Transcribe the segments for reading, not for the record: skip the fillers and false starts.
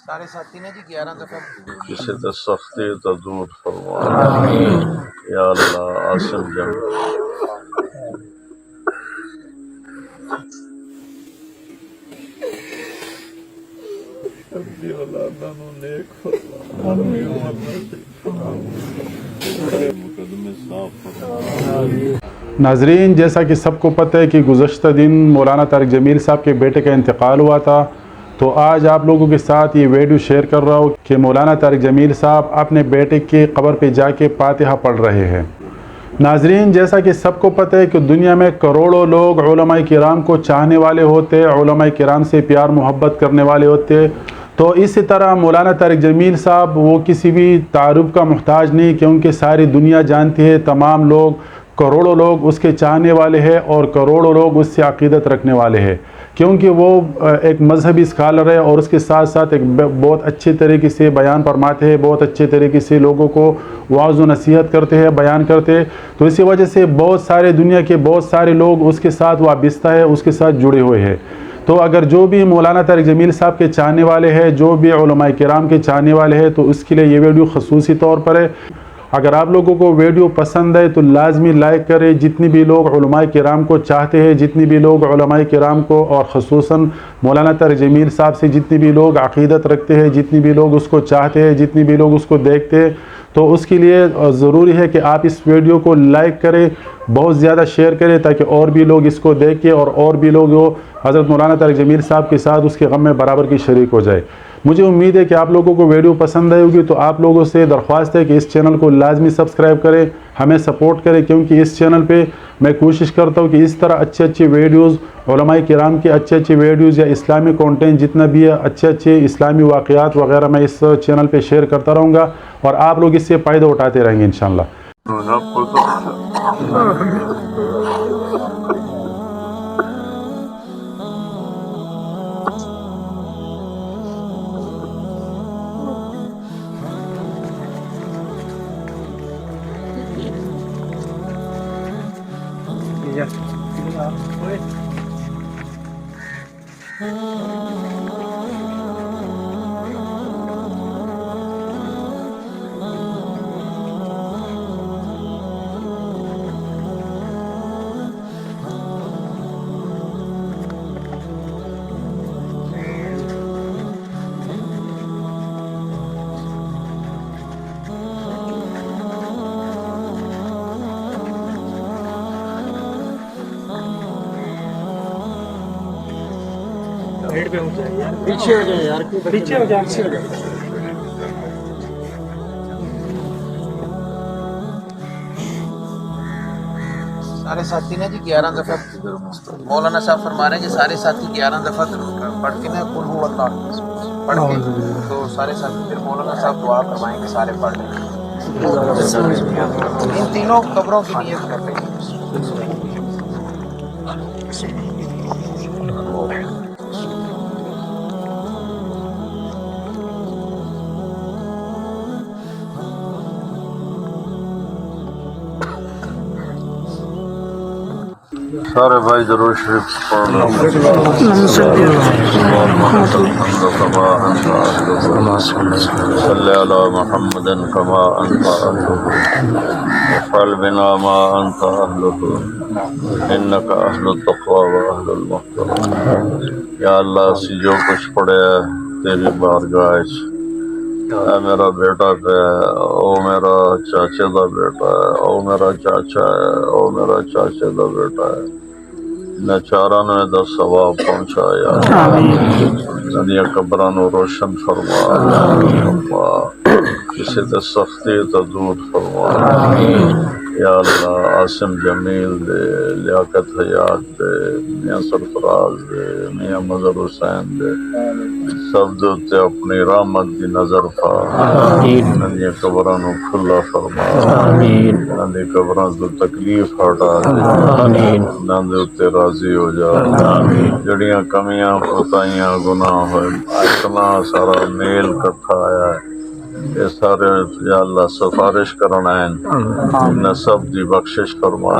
سارے ساتھی نے جی 11 دفعہ کسی تے سختی تو دور فرما یا اللہ عاصم جنگ اپنی اولاداں نو نیک فرما مقدمے صاف فرما۔ ناظرین، جیسا کہ سب کو پتہ ہے کہ گزشتہ دن مولانا طارق جمیل صاحب کے بیٹے کا انتقال ہوا تھا، تو آج آپ لوگوں کے ساتھ یہ ویڈیو شیئر کر رہا ہوں کہ مولانا طارق جمیل صاحب اپنے بیٹے کی قبر پہ جا کے فاتحہ پڑھ رہے ہیں۔ ناظرین، جیسا کہ سب کو پتہ ہے کہ دنیا میں کروڑوں لوگ علماء کرام کو چاہنے والے ہوتے، علماء کرام سے پیار محبت کرنے والے ہوتے، تو اسی طرح مولانا طارق جمیل صاحب وہ کسی بھی تعارف کا محتاج نہیں، کیونکہ ساری دنیا جانتی ہے، تمام لوگ کروڑوں لوگ اس کے چاہنے والے ہیں اور کروڑوں لوگ اس سے عقیدت رکھنے والے ہیں، کیونکہ وہ ایک مذہبی اسکالر ہے اور اس کے ساتھ ساتھ ایک بہت اچھے طریقے سے بیان فرماتے ہیں، بہت اچھے طریقے سے لوگوں کو وعظ و نصیحت کرتے ہیں، بیان کرتے ہیں، تو اسی وجہ سے بہت سارے دنیا کے بہت سارے لوگ اس کے ساتھ وابستہ ہے، اس کے ساتھ جڑے ہوئے ہیں۔ تو اگر جو بھی مولانا طارق جمیل صاحب کے چاہنے والے ہیں، جو بھی علماء کرام کے چاہنے والے ہیں، تو اس کے لیے یہ ویڈیو خصوصی طور پر ہے۔ اگر آپ لوگوں کو ویڈیو پسند ہے تو لازمی لائک کریں۔ جتنی بھی لوگ علماء کرام کو چاہتے ہیں، جتنی بھی لوگ علماء کرام کو اور خصوصاً مولانا طارق جمیل صاحب سے جتنی بھی لوگ عقیدت رکھتے ہیں، جتنی بھی لوگ اس کو چاہتے ہیں، جتنی بھی لوگ اس کو دیکھتے ہیں، تو اس کے لیے ضروری ہے کہ آپ اس ویڈیو کو لائک کریں، بہت زیادہ شیئر کریں، تاکہ اور بھی لوگ اس کو دیکھیں اور بھی لوگ وہ حضرت مولانا طارق جمیل صاحب کے ساتھ اس کے غم میں برابر کی شریک ہو جائے۔ مجھے امید ہے کہ آپ لوگوں کو ویڈیو پسند آئے ہوگی، تو آپ لوگوں سے درخواست ہے کہ اس چینل کو لازمی سبسکرائب کریں، ہمیں سپورٹ کریں، کیونکہ اس چینل پہ میں کوشش کرتا ہوں کہ اس طرح اچھے ویڈیوز، علماء کرام کے اچھے ویڈیوز یا اسلامی کانٹینٹ جتنا بھی ہے، اچھے اسلامی واقعات وغیرہ میں اس چینل پہ شیئر کرتا رہوں گا اور آپ لوگ اس سے فائدہ اٹھاتے رہیں گے انشاءاللہ۔ پیچھے ہو جائے یار، پیچھے ہو جائے۔ سارے ساتھی نے جی 11 دفعہ مولانا صاحب فرما رہے ہیں کہ سارے ساتھی 11 دفعہ پڑھ کے نا قل هو اللہ پڑھ کے، تو سارے ساتھی پھر مولانا صاحب دعا کروائیں کہ سارے پڑھ لیں۔ ان تینوں قبروں کی نیت کر رہے ہیں۔ سارے بھائی درود شریف پڑھنا۔ صلی علی محمد کما انت اہلہ وفعل بنا ما انت اہلہ انک اہل التقوی و اہل المغفرۃ۔ یا اللہ اسی جو کچھ پڑھے تیری بارگاہ اے میرا بیٹا پہ، او میرا چاچے دا بیٹا ہے، او میرا چاچا ہے، او میرا چاچے دا بیٹا ہے، نچارا نے دا ثواب پہنچایا، ندیاں قبراں نو روشن فرما، کسی تے سختی تو دور فرما۔ یا اللہ عاصم جمیل دے، لیاقت حیات دے، میاں سرفراز دے، میاں مظہر حسین دے، سب دے اتے اپنی رحمت دی نظر پا، ندیاں قبراں نو کھلا فرما، ندی قبراں تو تکلیف ہٹا دے، نندے اتے راضی ہو جا، جڑیاں کمیاں کوتاہیاں گناہ ہوئے اتنا سارا میل کٹھا آیا ہے، یہ سارے یا اللہ سفارش کرنا ہے، انہیں سب دی بخشش فرما۔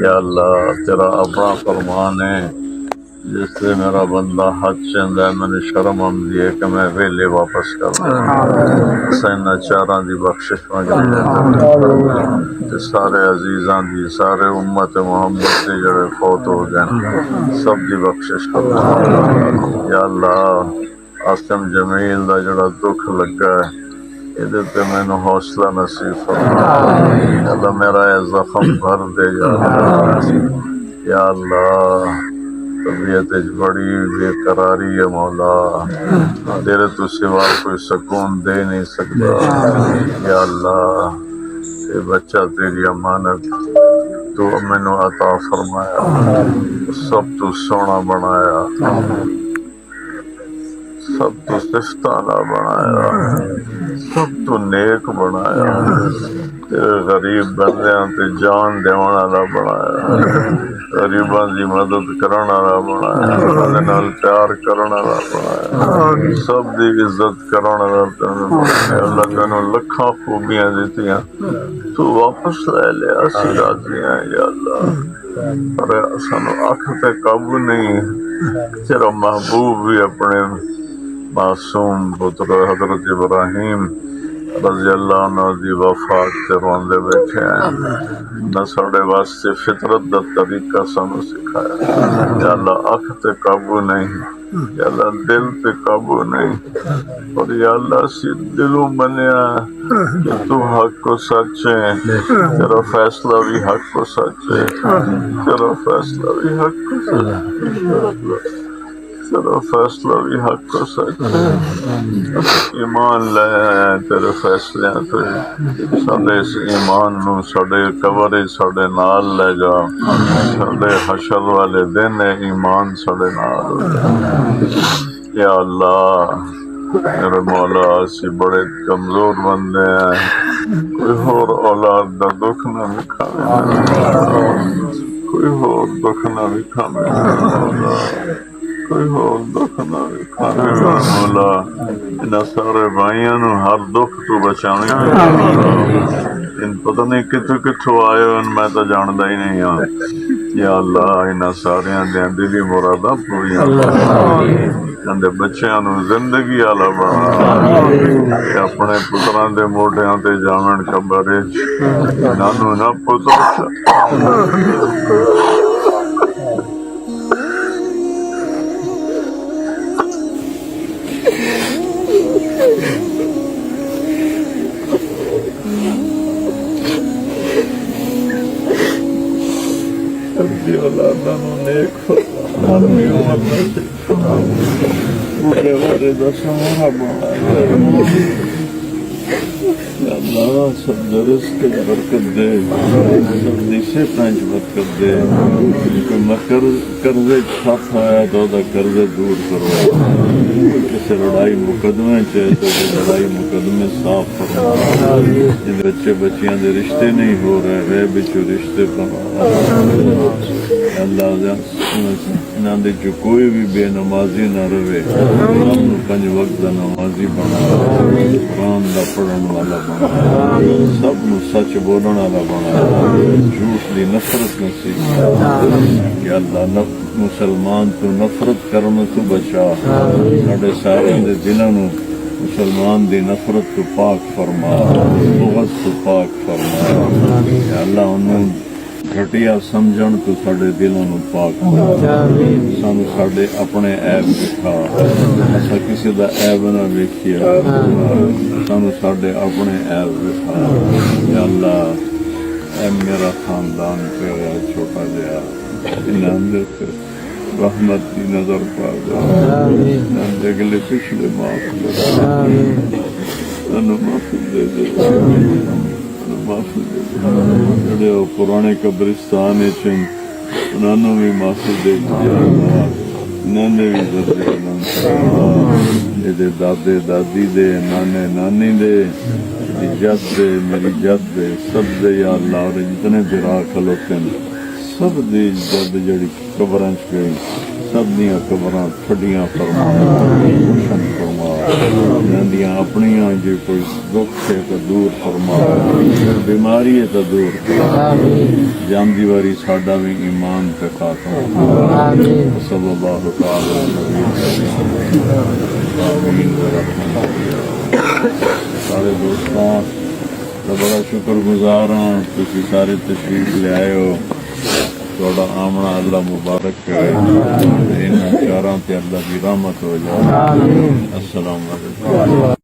یا اللہ تیرا اپنا فرمان ہے، جس سے میرا بندہ حج چاہتا ہے میں شرم آتی ہے کہ میں ویلے واپس کر دوں سینا چاراں دی بخشش منگتے سارے عزیزاں دی سارے امت محمد دے جڑے فوت ہو گئے سب دی بخشش کر یا اللہ عاصم جمیل دا جڑا دکھ لگا ہے یہ مینو حوصلہ نصیب فرما اللہ میرا یہ زخم بھر دے یا اللہ طبیعت بڑی بے قراری ہے مولا تیرے تو سوا کوئی سکون دے نہیں سکتا یا اللہ یہ بچہ تیری امانت تو مینو عطا فرمایا سب تو سونا بنایا سب تو صفتانہ بنایا سب تو نیک بنایا تیرے غریب بندیاں تے جان دیون والا بنایا غریباں دی مدد کرن والا بنایا انہاں نال پیار کرن والا بنایا سب دی عزت کرن والا بنایا اللہ تینوں لکھاں خوبیاں دتیاں تو واپس لے لے اسی راضی ہیں یا اللہ پر سانو اکھ تے قابو نہیں تیرا محبوب بھی اپنے معصوم پتر حضرت ابراہیم رضی اللہ عنہ دی وفات تے روندے بیٹھے ہیں نہ ساڈے واسطے فطرت دا طریقہ سانو سکھایا یا اللہ اکھ تے قابو نہیں یا اللہ دل تے قابو نہیں اور یا اللہ سی دلوں منیا کہ تو حق کو سچ ہے تیرا فیصلہ بھی حق کو سچ ہے تیرا فیصلہ بھی حق کو سچ ہے تیرا فیصلہ بھی حق کو سچ ہے ایمان لے تیرے فیصلے تے ساڈے اس ایمان نو ساڈے قبر ساڈے نال لے جا ساڈے حشر والے دن ایمان ساڈے نال ہو جا یا اللہ میرے مولا اسی بڑے کمزور بندے ہیں کوئی ہور اولاد دا دکھ نہ وکھاوے کوئی ہور دکھ نہ وکھاوے کوئی ہور دکھ نہ وکھاوے مولا انہاں سارے بھائیاں نو ہر دکھ تو بچاویں ان پتہ نہیں کتھوں کتھوں آئے ان میں تو جاندا ہی نہیں ہاں یا اللہ انہاں ساریاں دیاں دلی مراداں پوریاں اندے بچیاں نو زندگی والا بنا اپنے پتراں دے موڈیاں تے جاون قبر نانو نہ پتر اللہ سب درست برکت دے سب نیسے پنج برکت دے کوئی مکر قرضے چھپ آیا تو قرضے دور کرو کسی لڑائی مقدمے چاہے تو لڑائی مقدمے صاف کرو جن بچے بچیاں دے رشتے نہیں ہو رہے وہ بچوں رشتے بنا اللہ انہاں دے جو کوئی بھی بے نمازی نہ رہے سب نو پنج وقت دا نمازی بنا قرآن دا پڑھن والا بنا سب نو سچ بولن والا بنا جھوٹ دی نفرت نصیب کہ اللہ مسلمان تو نفرت کرنے تو بچا ساڈے سارے دے دلاں نو مسلمان دی نفرت تو پاک فرما بغض تو پاک فرما یا اللہ انہوں گھٹیا سمجھن تو ساڈے دلاں نو پاک سانو ساڈے اپنے عیب دکھا اساں کسی دا عیب نہ ویکھیا سانو ساڈے اپنے عیب دکھا یا اللہ اے میرا خاندان پیارا چھوٹا جہا انہاں دے رحمت کی نظر پا دے اگلے پچھلے معاف دے معافی دے دے معافی دے جڑے پرانے قبرستان انہوں بھی معافی دے انہوں نے بھی درجے دادے دادی دے نانے نانی دے جد دے میری جد دے سب دے یا اللہ اور جتنے برا کھلوتے ہیں سب دی جد جڑی قبراں چ گئی سب دیاں قبراں تھڈیاں فرما روشن فرما جہاں اپنیاں جے کوئی دکھ ہے تو دور فرما بیماری ہے تو دور فرما جاندی واری ساڈا بھی ایمان پہ خاتم صلی اللہ تعالی آمین سارے دوستاں کا بڑا شکر گزار ہوں تسی سارے تشریف لے آئے ہو تھوڑا آمنا اللہ مبارک کرے ان چاراں تے اللہ کی رحمت ہو جائے السلام علیکم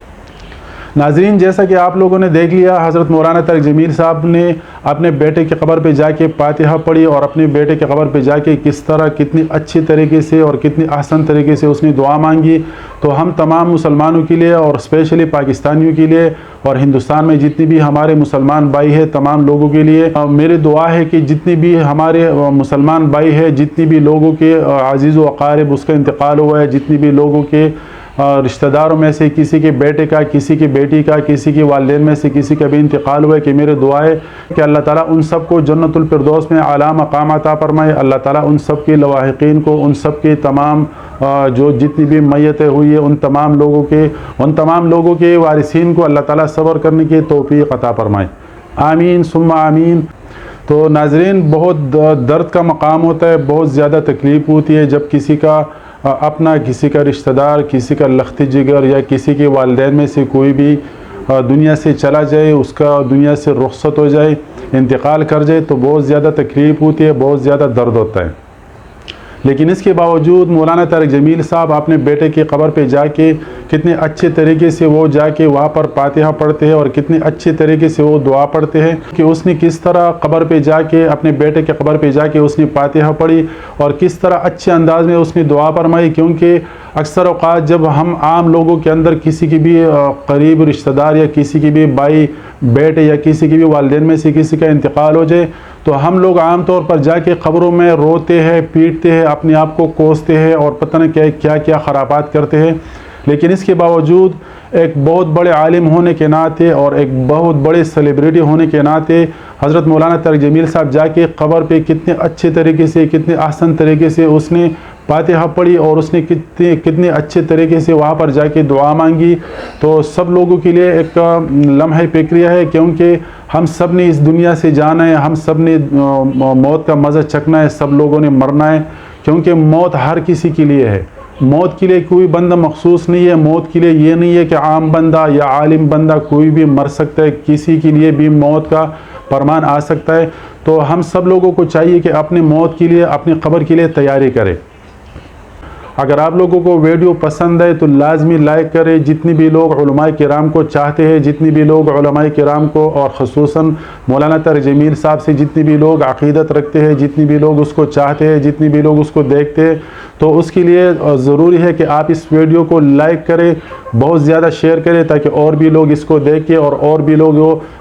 ناظرین، جیسا کہ آپ لوگوں نے دیکھ لیا، حضرت مولانا طارق جمیل صاحب نے اپنے بیٹے کی قبر پہ جا کے فاتحہ پڑھی اور اپنے بیٹے کی قبر پہ جا کے کس طرح کتنی اچھی طریقے سے اور کتنی احسن طریقے سے اس نے دعا مانگی. تو ہم تمام مسلمانوں کے لیے اور اسپیشلی پاکستانیوں کے لیے اور ہندوستان میں جتنی بھی ہمارے مسلمان بھائی ہیں تمام لوگوں کے لیے میری دعا ہے کہ جتنی بھی ہمارے مسلمان بھائی ہیں، جتنی بھی لوگوں کے عزیز و اقارب اس کا انتقال ہوا ہے، جتنی بھی لوگوں کے رشتہ داروں میں سے کسی کے بیٹے کا، کسی کی بیٹی کا، کسی کے والدین میں سے کسی کا بھی انتقال ہوا ہے، کہ میرے دعا ہے کہ اللہ تعالیٰ ان سب کو جنت الفردوس میں اعلیٰ مقام عطا فرمائے. اللہ تعالیٰ ان سب کے لواحقین کو، ان سب کے تمام جو جتنی بھی میتیں ہوئی ہیں ان تمام لوگوں کے وارثین کو اللہ تعالیٰ صبر کرنے کی توفیق عطا فرمائے. آمین ثم آمین. تو ناظرین، بہت درد کا مقام ہوتا ہے، بہت زیادہ تکلیف ہوتی ہے جب کسی کا اپنا، کسی کا رشتہ دار، کسی کا لخت جگر یا کسی کے والدین میں سے کوئی بھی دنیا سے چلا جائے، اس کا دنیا سے رخصت ہو جائے، انتقال کر جائے، تو بہت زیادہ تکلیف ہوتی ہے، بہت زیادہ درد ہوتا ہے. لیکن اس کے باوجود مولانا طارق جمیل صاحب اپنے بیٹے کی قبر پہ جا کے کتنے اچھے طریقے سے وہ جا کے وہاں پر فاتحہ پڑھتے ہیں اور کتنے اچھے طریقے سے وہ دعا پڑھتے ہیں کہ اس نے کس طرح قبر پہ جا کے، اپنے بیٹے کے قبر پہ جا کے اس نے فاتحہ پڑھی اور کس طرح اچھے انداز میں اس نے دعا فرمائی. کیونکہ اکثر اوقات جب ہم عام لوگوں کے اندر کسی کی بھی قریب رشتہ دار یا کسی کی بھی بھائی، بیٹے یا کسی کی بھی والدین میں سے کسی کا انتقال ہو جائے تو ہم لوگ عام طور پر جا کے قبروں میں روتے ہیں، پیٹتے ہیں، اپنے آپ کو کوستے ہیں اور پتہ نہیں کیا کیا خرابات کرتے ہیں. لیکن اس کے باوجود ایک بہت بڑے عالم ہونے کے ناطے اور ایک بہت بڑے سیلیبریٹی ہونے کے ناطے حضرت مولانا طارق جمیل صاحب جا کے قبر پہ کتنے اچھے طریقے سے، کتنے احسن طریقے سے اس نے فاتحہ پڑھی اور اس نے کتنے اچھے طریقے سے وہاں پر جا کے دعا مانگی. تو سب لوگوں کے لیے ایک لمحہ فکریہ ہے، کیونکہ ہم سب نے اس دنیا سے جانا ہے، ہم سب نے موت کا مزہ چکھنا ہے، سب لوگوں نے مرنا ہے. کیونکہ موت ہر کسی کے لیے ہے، موت کے لیے کوئی بندہ مخصوص نہیں ہے. موت کے لیے یہ نہیں ہے کہ عام بندہ یا عالم بندہ کوئی بھی مر سکتا ہے، کسی کے لیے بھی موت کا فرمان آ سکتا ہے. تو ہم سب لوگوں کو چاہیے کہ اپنے موت کے لیے، اپنی قبر کے لیے تیاری کریں. اگر آپ لوگوں کو ویڈیو پسند ہے تو لازمی لائک کریں. جتنی بھی لوگ علماء کرام کو چاہتے ہیں، جتنی بھی لوگ علماء کرام کو اور خصوصاً مولانا طارق جمیل صاحب سے جتنی بھی لوگ عقیدت رکھتے ہیں، جتنی بھی لوگ اس کو چاہتے ہیں، جتنی بھی لوگ اس کو دیکھتے ہیں، تو اس کے لیے ضروری ہے کہ آپ اس ویڈیو کو لائک کریں، بہت زیادہ شیئر کریں، تاکہ اور بھی لوگ اس کو دیکھیں اور بھی لوگ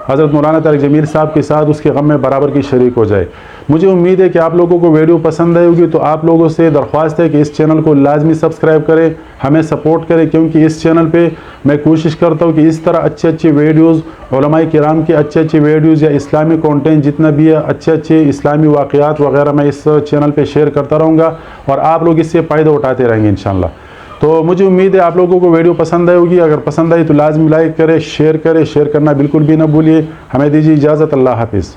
حضرت مولانا طارق جمیل صاحب کے ساتھ اس کے غم میں برابر کی شریک ہو جائے. مجھے امید ہے کہ آپ لوگوں کو ویڈیو پسند آئے ہوگی. تو آپ لوگوں سے درخواست ہے کہ اس چینل کو لازمی سبسکرائب کریں، ہمیں سپورٹ کریں، کیونکہ اس چینل پہ میں کوشش کرتا ہوں کہ اس طرح اچھے ویڈیوز، علماء کرام کے اچھے ویڈیوز یا اسلامی کانٹینٹ جتنا بھی ہے، اچھے اسلامی واقعات وغیرہ میں اس چینل پہ شیئر کرتا رہوں گا اور آپ لوگ اس سے فائدہ اٹھاتے رہیں گے انشاءاللہ. تو مجھے امید ہے آپ لوگوں کو ویڈیو پسند آئے ہوگی. اگر پسند آئی تو لازمی لائک کریں، شیئر کریں، شیئر کرنا بالکل بھی نہ بھولیے. ہمیں دیجیے اجازت. اللہ حافظ.